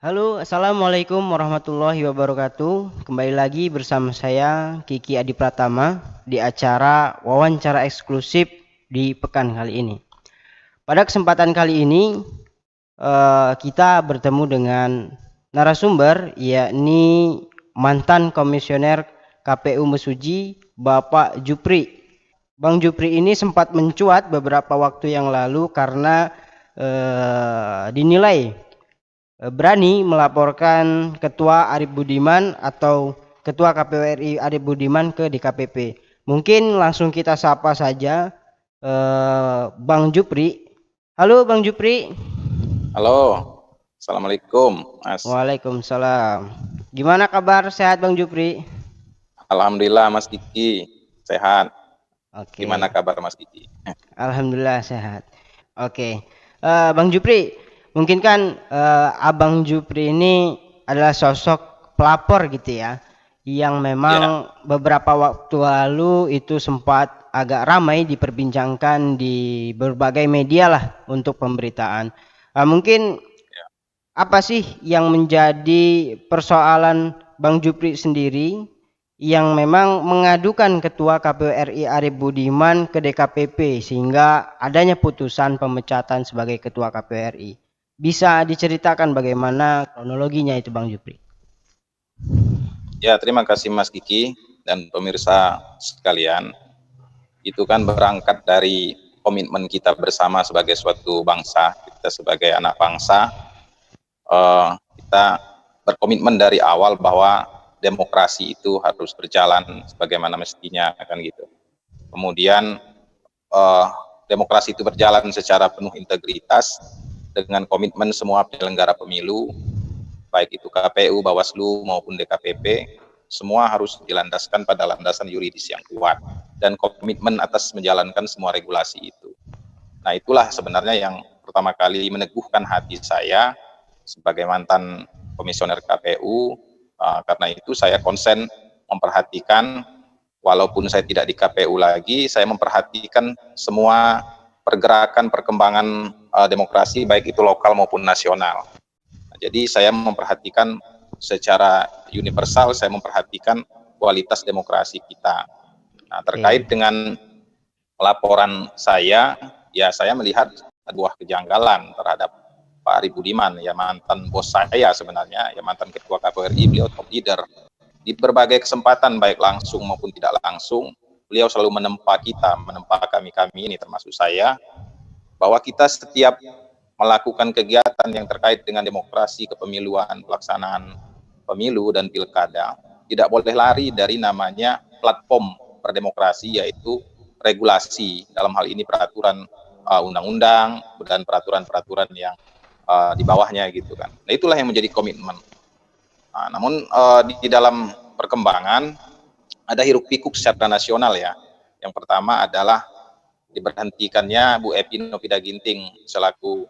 Halo, Assalamualaikum warahmatullahi wabarakatuh. Kembali lagi bersama saya Kiki Adi Pratama di acara wawancara eksklusif di pekan kali ini. Pada kesempatan kali ini kita bertemu dengan narasumber yakni mantan komisioner KPU Mesuji Bapak Jupri. Bang Jupri ini sempat mencuat beberapa waktu yang lalu karena dinilai berani melaporkan Ketua Arief Budiman atau Ketua KPU RI Arief Budiman ke DKPP. Mungkin langsung kita sapa saja Bang Jupri. Halo Bang Jupri. Halo, Assalamualaikum, Mas. Waalaikumsalam. Gimana kabar? Sehat Bang Jupri? Alhamdulillah, Mas Kiki, sehat. Gimana Oke. kabar Mas Kiki? Alhamdulillah sehat. Oke. Bang Jupri, mungkin kan Abang Jupri ini adalah sosok pelapor gitu ya, yang Ya, memang beberapa waktu lalu itu sempat agak ramai diperbincangkan di berbagai media lah untuk pemberitaan. Mungkin ya, apa sih yang menjadi persoalan Bang Jupri sendiri yang memang mengadukan Ketua KPU RI Arief Budiman ke DKPP sehingga adanya putusan pemecatan sebagai Ketua KPU RI? Bisa diceritakan bagaimana kronologinya itu Bang Jupri? ya, terima kasih Mas Kiki dan pemirsa sekalian. Itu kan berangkat dari komitmen kita bersama sebagai suatu bangsa, kita sebagai anak bangsa, kita berkomitmen dari awal bahwa demokrasi itu harus berjalan sebagaimana mestinya, kan gitu. Kemudian uh, demokrasi itu berjalan secara penuh integritas dengan komitmen semua penyelenggara pemilu, baik itu KPU, Bawaslu maupun DKPP, semua harus dilandaskan pada landasan yuridis yang kuat dan komitmen atas menjalankan semua regulasi itu. Nah, itulah sebenarnya yang pertama kali meneguhkan hati saya sebagai mantan komisioner KPU. Karena itu saya konsen memperhatikan, walaupun saya tidak di KPU lagi, saya memperhatikan semua pergerakan perkembangan demokrasi baik itu lokal maupun nasional. Nah, jadi saya memperhatikan secara universal, saya memperhatikan kualitas demokrasi kita. Nah, terkait Oke. dengan laporan saya, ya saya melihat sebuah kejanggalan terhadap Pak Arief Budiman, ya mantan bos saya sebenarnya, ya mantan ketua KPRI, beliau top leader. Di berbagai kesempatan, baik langsung maupun tidak langsung, beliau selalu menempa kita, menempa kami-kami ini termasuk saya, bahwa kita setiap melakukan kegiatan yang terkait dengan demokrasi, kepemiluan, pelaksanaan pemilu dan pilkada, tidak boleh lari dari namanya platform berdemokrasi, yaitu regulasi, dalam hal ini peraturan undang-undang dan peraturan-peraturan yang di bawahnya gitu kan. Nah, itulah yang menjadi komitmen. Nah, namun di dalam perkembangan ada hiruk pikuk secara nasional ya. Yang pertama adalah diberhentikannya Bu Epi Novida Ginting selaku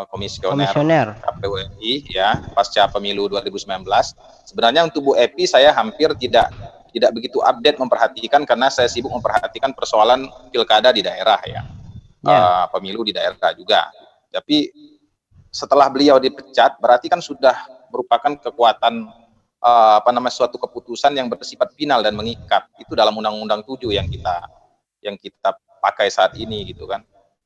komisioner Komisioner. KPU RI ya pasca pemilu 2019. Sebenarnya untuk Bu Epi saya hampir tidak begitu update memperhatikan karena saya sibuk memperhatikan persoalan pilkada di daerah ya, Ya. pemilu di daerah juga. Tapi setelah beliau dipecat berarti kan sudah merupakan kekuatan suatu keputusan yang bersifat final dan mengikat. Itu dalam Undang-Undang 7 yang kita pakai saat ini gitu kan.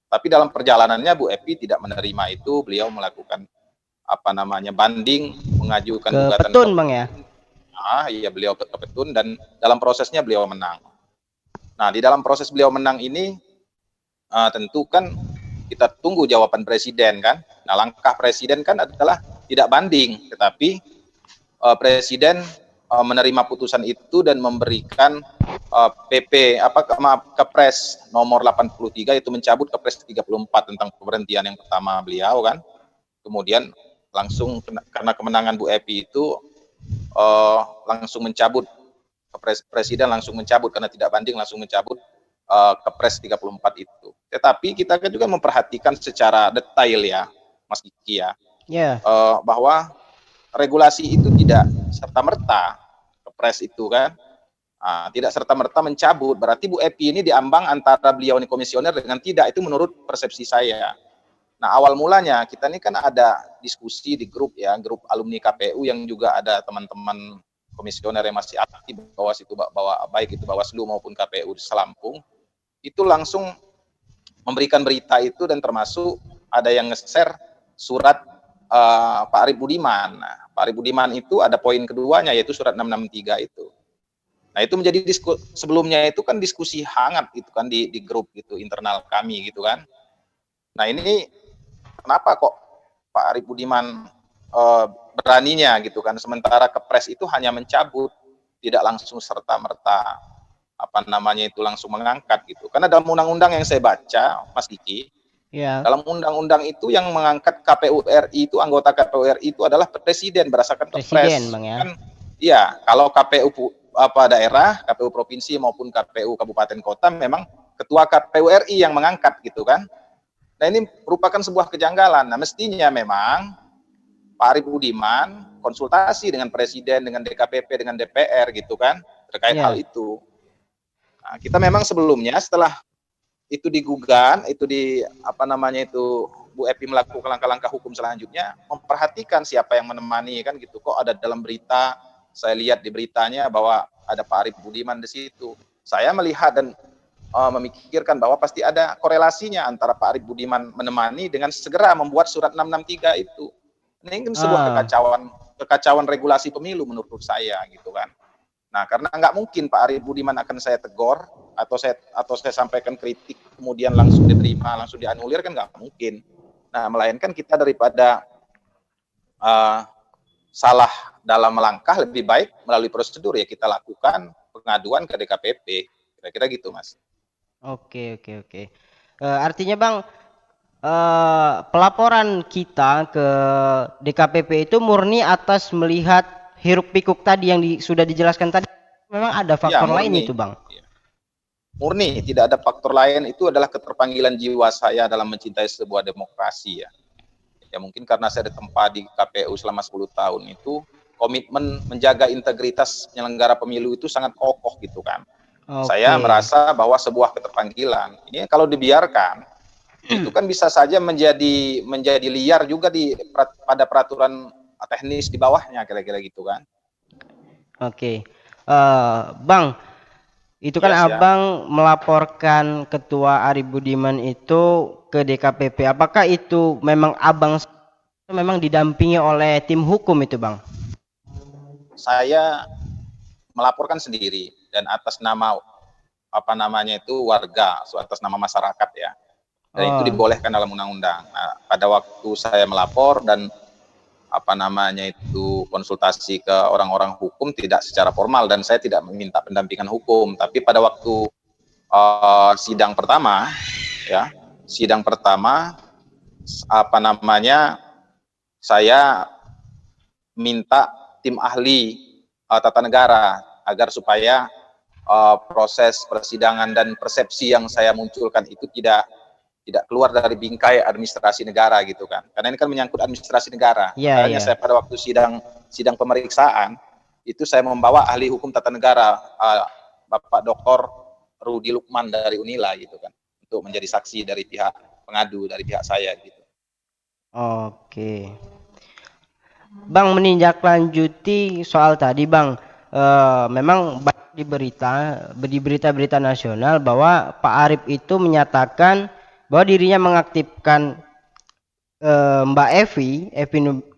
Tapi dalam perjalanannya Bu Epi tidak menerima itu, beliau melakukan banding, mengajukan Ke gugatan ke Petun Bang ya. iya beliau ke Petun dan dalam prosesnya beliau menang. Nah, di dalam proses beliau menang ini tentu kan kita tunggu jawaban presiden kan. Nah, langkah presiden kan adalah tidak banding, tetapi presiden menerima putusan itu dan memberikan Kepres nomor 83 itu mencabut Kepres 34 tentang pemberhentian yang pertama beliau kan. Kemudian langsung karena kemenangan Bu Epi itu langsung mencabut presiden langsung mencabut karena tidak banding langsung mencabut Kepres 34 itu. Tetapi kita kan juga memperhatikan secara detail ya Mas Kiki ya, Ya. bahwa regulasi itu tidak serta-merta Kepres itu kan tidak serta-merta mencabut. Berarti Bu Epi ini diambang antara beliau ini komisioner dengan tidak, itu menurut persepsi saya. Nah, awal mulanya kita ini kan ada diskusi di grup ya, grup alumni KPU yang juga ada teman-teman komisioner yang masih aktif baik itu Bawaslu maupun KPU di Selampung, itu langsung memberikan berita itu dan termasuk ada yang nge-share surat Pak Arif Budiman. Nah, Pak Arif Budiman itu ada poin keduanya yaitu surat 663 itu. Nah, itu menjadi sebelumnya itu kan diskusi hangat itu kan di grup gitu internal kami gitu kan. Nah, ini kenapa kok Pak Arif Budiman beraninya gitu kan, sementara Kepres itu hanya mencabut, tidak langsung serta-merta langsung mengangkat gitu. Karena dalam undang-undang yang saya baca, Mas Diki, dalam undang-undang itu yang mengangkat KPU RI itu, anggota KPU RI itu adalah presiden berdasarkan Kepres. Bang, ya. Kan, iya, kalau KPU daerah, KPU provinsi maupun KPU kabupaten kota memang ketua KPU RI yang mengangkat gitu kan. Nah, ini merupakan sebuah kejanggalan. Nah, mestinya memang Pak Arif Budiman konsultasi dengan presiden, dengan DKPP, dengan DPR gitu kan terkait hal itu. Nah, kita memang sebelumnya setelah itu digugat, itu Bu Epi melakukan langkah-langkah hukum selanjutnya, memperhatikan siapa yang menemani kan gitu. Kok ada dalam berita, saya lihat di beritanya bahwa ada Pak Arif Budiman di situ. Saya melihat dan memikirkan bahwa pasti ada korelasinya antara Pak Arif Budiman menemani dengan segera membuat surat 663 itu. Ini kan sebuah kekacauan regulasi pemilu menurut saya gitu kan. Nah, karena nggak mungkin Pak Arif Budiman akan saya tegur atau saya sampaikan kritik kemudian langsung diterima, langsung dianulir kan nggak mungkin. Nah, melainkan kita daripada salah dalam melangkah, lebih baik melalui prosedur ya kita lakukan pengaduan ke DKPP. Kira-kira gitu, Mas. Oke. Artinya Bang, pelaporan kita ke DKPP itu murni atas melihat hiruk pikuk tadi yang sudah dijelaskan tadi. Memang ada faktor lain itu Bang? Murni, tidak ada faktor lain. Itu adalah keterpanggilan jiwa saya dalam mencintai sebuah demokrasi ya. Ya mungkin karena saya ditempa di KPU selama 10 tahun itu, komitmen menjaga integritas penyelenggara pemilu itu sangat kokoh gitu kan. Saya merasa bahwa sebuah keterpanggilan ini kalau dibiarkan itu kan bisa saja menjadi liar juga pada peraturan teknis di bawahnya, kira-kira gitu kan. Bang, itu kan Abang melaporkan Ketua Arif Budiman itu ke DKPP. Apakah itu memang Abang memang didampingi oleh tim hukum itu Bang? Saya melaporkan sendiri dan atas nama warga, atas nama masyarakat ya. Dan itu dibolehkan dalam undang-undang. Nah, pada waktu saya melapor dan konsultasi ke orang-orang hukum tidak secara formal dan saya tidak meminta pendampingan hukum, tapi pada waktu sidang pertama saya minta tim ahli tata negara agar supaya proses persidangan dan persepsi yang saya munculkan itu tidak keluar dari bingkai administrasi negara gitu kan, karena ini kan menyangkut administrasi negara. Makanya saya pada waktu sidang pemeriksaan itu saya membawa ahli hukum tata negara Bapak Dr. Rudi Lukman dari Unila gitu kan, untuk menjadi saksi dari pihak pengadu, dari pihak saya gitu. Oke Bang, menindaklanjuti soal tadi Bang, memang di berita nasional bahwa Pak Arif itu menyatakan bahwa dirinya mengaktifkan Mbak Evi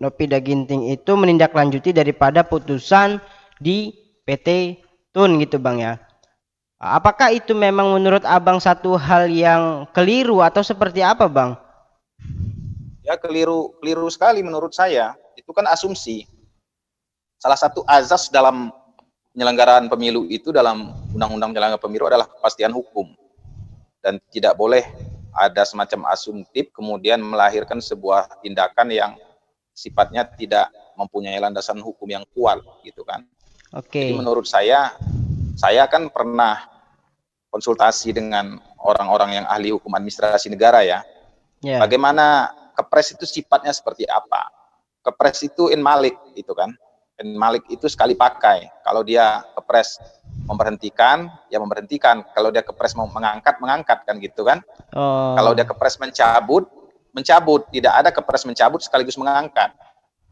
Nopida Ginting itu menindaklanjuti daripada putusan di PT Tun gitu Bang ya. Apakah itu memang menurut Abang satu hal yang keliru atau seperti apa Bang? Ya keliru sekali menurut saya. Itu kan asumsi. Salah satu azas dalam penyelenggaraan pemilu itu dalam Undang-Undang Penyelenggaraan Pemilu adalah kepastian hukum. Dan tidak boleh ada semacam asumtif kemudian melahirkan sebuah tindakan yang sifatnya tidak mempunyai landasan hukum yang kuat gitu kan. Jadi menurut saya kan pernah konsultasi dengan orang-orang yang ahli hukum administrasi negara ya. Bagaimana Kepres itu sifatnya seperti apa? Kepres itu in malik itu kan. In malik itu sekali pakai. Kalau dia Kepres memberhentikan, ya memberhentikan. Kalau dia Kepres mau mengangkat kan gitu kan. Kalau dia Kepres mencabut mencabut, tidak ada kepres mencabut sekaligus mengangkat.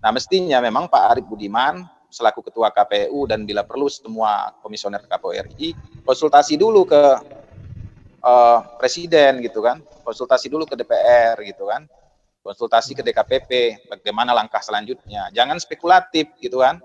Nah, mestinya memang Pak Arief Budiman selaku Ketua KPU dan bila perlu semua komisioner KPU RI konsultasi dulu ke Presiden gitu kan, konsultasi dulu ke DPR gitu kan, konsultasi ke DKPP, bagaimana langkah selanjutnya. Jangan spekulatif gitu kan.